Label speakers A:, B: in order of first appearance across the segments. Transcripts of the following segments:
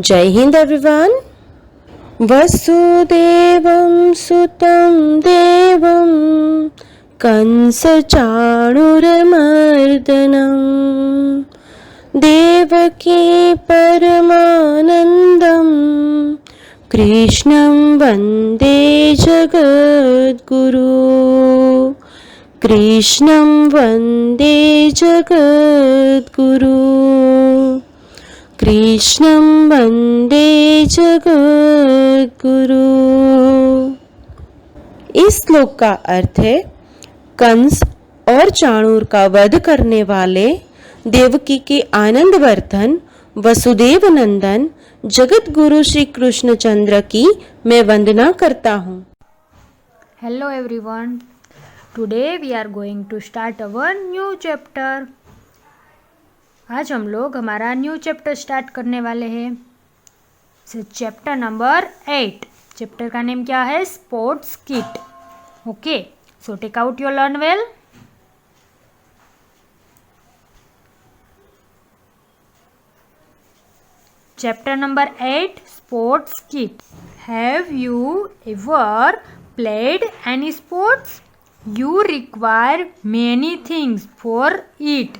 A: जय हिंद एवरीवन। वसुदेवं सुतं देवं कंसचाणूरमर्दनं देवकी परमानन्दं कृष्णं वन्दे जगद्गुरु। कृष्णं वन्दे जगद्गुरु। कृष्णं वन्दे जगद्गुरु। इस श्लोक का अर्थ है कंस और चाणूर का वध करने वाले देवकी के आनंदवर्धन वसुदेव नंदन जगत गुरु श्री कृष्णचंद्र की मैं वंदना करता हूँ।
B: Hello everyone. Today we are going to start our new chapter. आज हम लोग हमारा न्यू चैप्टर स्टार्ट करने वाले हैं। Chapter number 8। चैप्टर का नेम क्या है? Sports kit. Okay, so take out your learn well. Chapter number 8, sports kit. Have you ever played any sports? You require many things for it.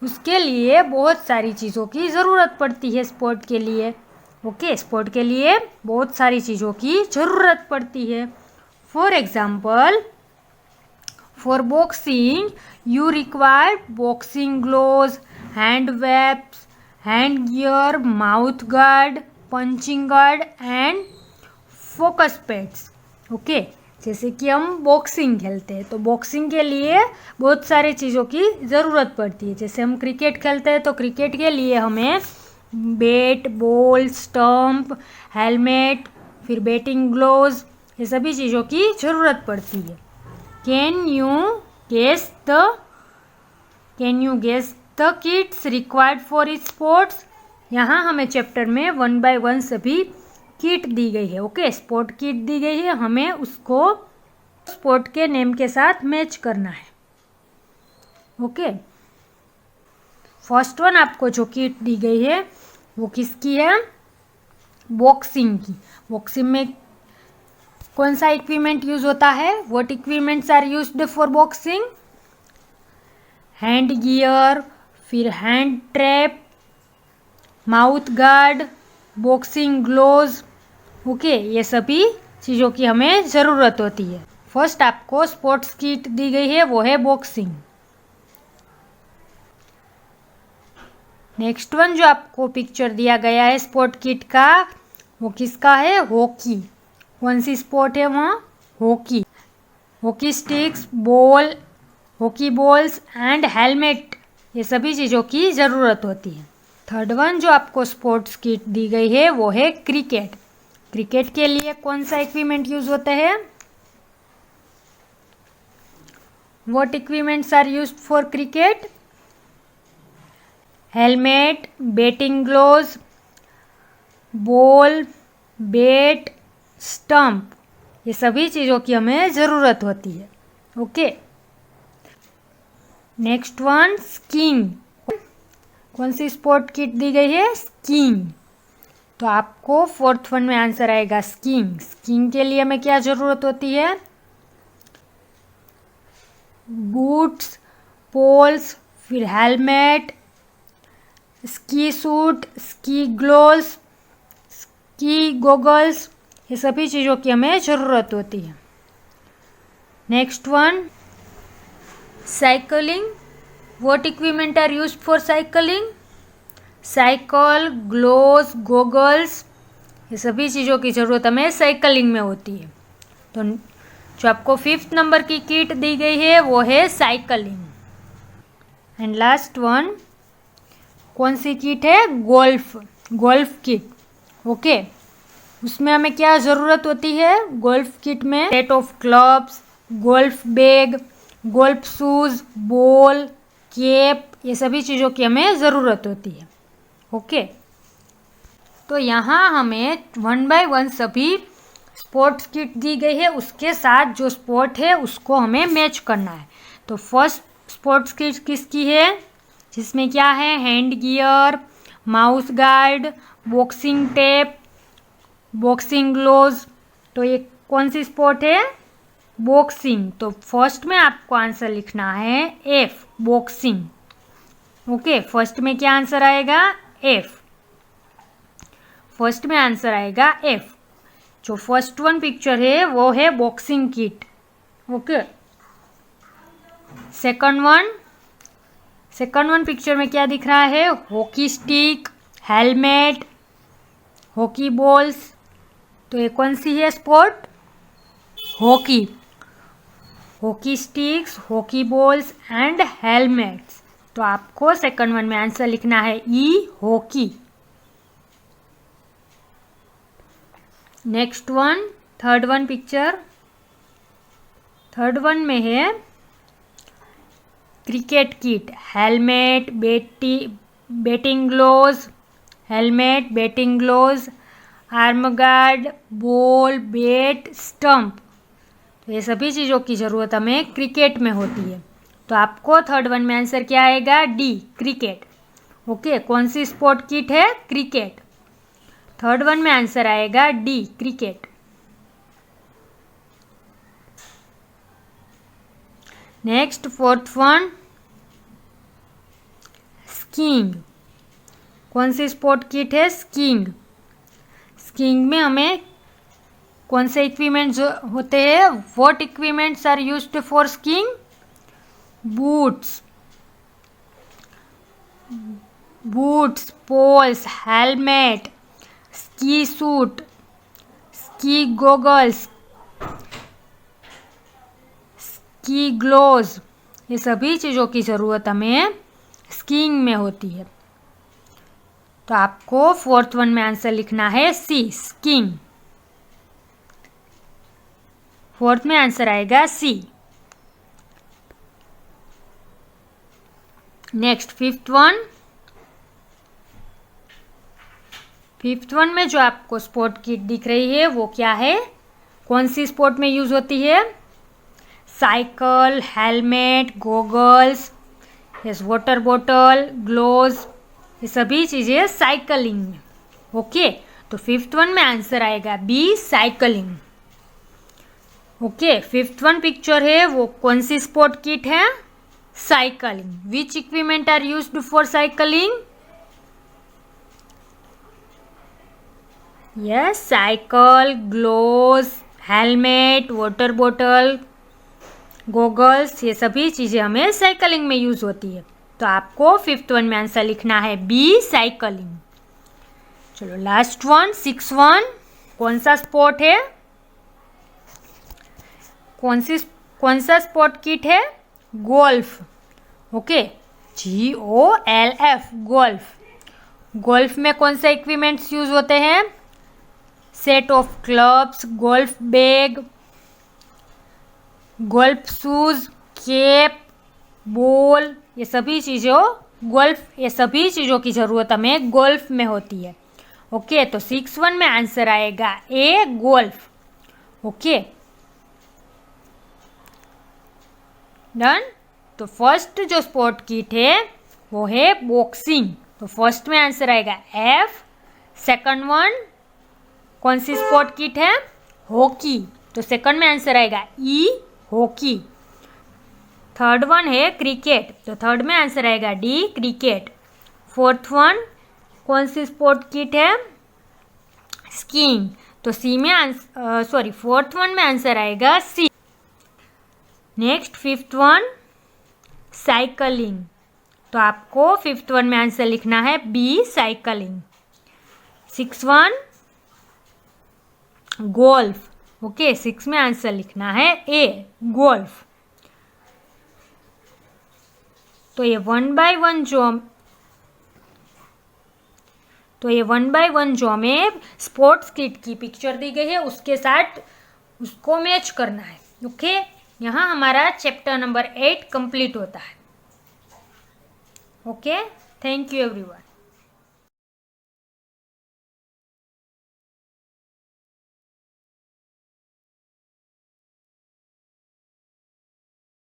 B: उसके लिए बहुत सारी चीज़ों की ज़रूरत पड़ती है स्पोर्ट के लिए। ओके, स्पोर्ट के लिए बहुत सारी चीज़ों की ज़रूरत पड़ती है। For example, for boxing you require boxing gloves, hand वेप्स, hand gear, mouth guard, punching guard and focus pads. Okay, जैसे कि हम बॉक्सिंग खेलते हैं तो बॉक्सिंग के लिए बहुत सारी चीज़ों की ज़रूरत पड़ती है। जैसे हम क्रिकेट खेलते हैं तो क्रिकेट के लिए हमें बैट, बॉल, स्टंप, हेलमेट, फिर बैटिंग ग्लोव्स, ये सभी चीज़ों की ज़रूरत पड़ती है। Can you guess the kits required for it sports? यहाँ हमें चैप्टर में 1 by 1 सभी किट दी गई है। ओके, स्पोर्ट किट दी गई है, हमें उसको स्पोर्ट के नेम के साथ मैच करना है। ओके, फर्स्ट वन आपको जो किट दी गई है वो किसकी है? बॉक्सिंग की। बॉक्सिंग में कौन सा इक्विपमेंट यूज होता है? What equipments are used for boxing? Hand gear, फिर hand trap, mouth guard, boxing gloves. Okay, ये सभी चीज़ों की हमें ज़रूरत होती है। फर्स्ट आपको स्पोर्ट्स किट दी गई है, वो है बॉक्सिंग। नेक्स्ट वन जो आपको पिक्चर दिया गया है स्पोर्ट किट का, वो किसका है? हॉकी। कौन सी स्पोर्ट है वहाँ? Hockey. Hockey sticks, ball, hockey balls and helmet, ये सभी चीज़ों की ज़रूरत होती है। थर्ड वन जो आपको स्पोर्ट्स किट दी गई है वो है क्रिकेट। क्रिकेट के लिए कौन सा इक्विपमेंट यूज होता है? What equipments are used for cricket? Helmet, batting gloves, ball, bat, stump, ये सभी चीज़ों की हमें ज़रूरत होती है। Okay, next one skiing. कौन सी स्पोर्ट किट दी गई है? स्कीइंग। तो आपको फोर्थ वन में आंसर आएगा स्कीइंग। स्कीइंग के लिए हमें क्या ज़रूरत होती है? बूट्स, पोल्स, फिर helmet, ski suit, ski gloves, ski goggles, ये सभी चीज़ों की हमें ज़रूरत होती है। Next one cycling. What equipment are used for cycling? Cycle, gloves, goggles, ये सभी चीज़ों की ज़रूरत हमें साइकिलिंग में होती है। तो जो आपको 5th नंबर की किट दी गई है वो है साइकिलिंग। एंड लास्ट वन कौन सी किट है? Golf kit. ओके, उसमें हमें क्या ज़रूरत होती है? गोल्फ किट में set of clubs, golf bag, golf shoes, ball, cap, ये सभी चीज़ों की हमें ज़रूरत होती है। ओके, तो यहाँ हमें 1 by 1 सभी स्पोर्ट्स किट दी गई है, उसके साथ जो स्पोर्ट है उसको हमें मैच करना है। तो फर्स्ट स्पोर्ट्स किट किसकी है? जिसमें क्या है? Hand gear, mouth guard, boxing tape, boxing gloves. तो ये कौन सी स्पोर्ट है? बॉक्सिंग। तो फर्स्ट में आपको आंसर लिखना है एफ, बॉक्सिंग। ओके, फर्स्ट में क्या आंसर आएगा? एफ। फर्स्ट में आंसर आएगा एफ। जो फर्स्ट वन पिक्चर है वो है boxing kit. Okay, second one picture में क्या दिख रहा है? Hockey stick, helmet, hockey balls. तो ये कौन सी है sport? Hockey. Hockey sticks, hockey balls and helmets. तो आपको सेकंड वन में आंसर लिखना है E, hockey. Next one, third one picture. Third one में है cricket kit, helmet, batting gloves, helmet, batting gloves, arm guard, ball, bat, stump. तो ये सभी चीज़ों की ज़रूरत हमें क्रिकेट में होती है। तो आपको थर्ड वन में आंसर क्या आएगा? D, cricket. ओके, कौन सी स्पोर्ट किट है? क्रिकेट। थर्ड वन में आंसर आएगा D, cricket. Next fourth one, skiing. कौन सी स्पोर्ट किट है? स्कीइंग। स्कीइंग में हमें कौन से इक्विपमेंट्स होते हैं? What equipments are used for skiing? Boots, poles, helmet, ski suit, ski goggles, ski gloves. ये सभी चीज़ों की ज़रूरत हमें स्कीइंग में होती है। तो आपको फोर्थ वन में आंसर लिखना है सी, स्कीइंग। फोर्थ में आंसर आएगा सी। नेक्स्ट फिफ्थ वन में जो आपको स्पोर्ट किट दिख रही है वो क्या है? कौन सी स्पोर्ट में यूज होती है? Cycle, helmet, goggles, yes, water bottle, gloves. ये सभी चीज़ें साइकिलिंग में। ओके, तो फिफ्थ वन में आंसर आएगा B, cycling. Okay, fifth one picture है वो कौन सी स्पोर्ट किट है? Cycling. Which equipment are used for cycling? Yes, cycle, gloves, helmet, water bottle, goggles. ये सभी चीज़ें हमें साइकिलिंग में यूज होती है। तो आपको फिफ्थ वन में आंसर लिखना है बी, साइकिलिंग। चलो लास्ट वन, सिक्स वन। कौन सा स्पोर्ट है? कौन सा स्पोर्ट किट है? Golf. Okay, GOLF, golf. Golf में कौन सा इक्विपमेंट्स यूज होते हैं? Set of clubs, golf bag, golf shoes, cap, ball. ये सभी चीज़ों की ज़रूरत हमें गोल्फ में होती है। ओके, तो 6-1 में आंसर आएगा ए, गोल्फ। Okay, done. तो फर्स्ट जो स्पोर्ट किट है वो है बॉक्सिंग। तो फर्स्ट में आंसर आएगा एफ। सेकंड वन कौन सी स्पोर्ट किट है? हॉकी। तो सेकंड में आंसर आएगा ई, हॉकी। थर्ड वन है क्रिकेट। तो थर्ड में आंसर आएगा डी, क्रिकेट। फोर्थ वन कौन सी स्पोर्ट किट है? स्कीइंग। तो सी में फोर्थ वन में आंसर आएगा C. Next fifth one cycling. तो आपको फिफ्थ वन में आंसर लिखना है बी, साइकिलिंग। 6-1 गोल्फ। ओके, 6 में आंसर लिखना है ए, गोल्फ। तो ये वन बाय वन जो हमें स्पोर्ट्स किट की पिक्चर दी गई है उसके साथ उसको मैच करना है। ओके, यहाँ हमारा चैप्टर नंबर 8 कंप्लीट होता है। Okay, thank you everyone.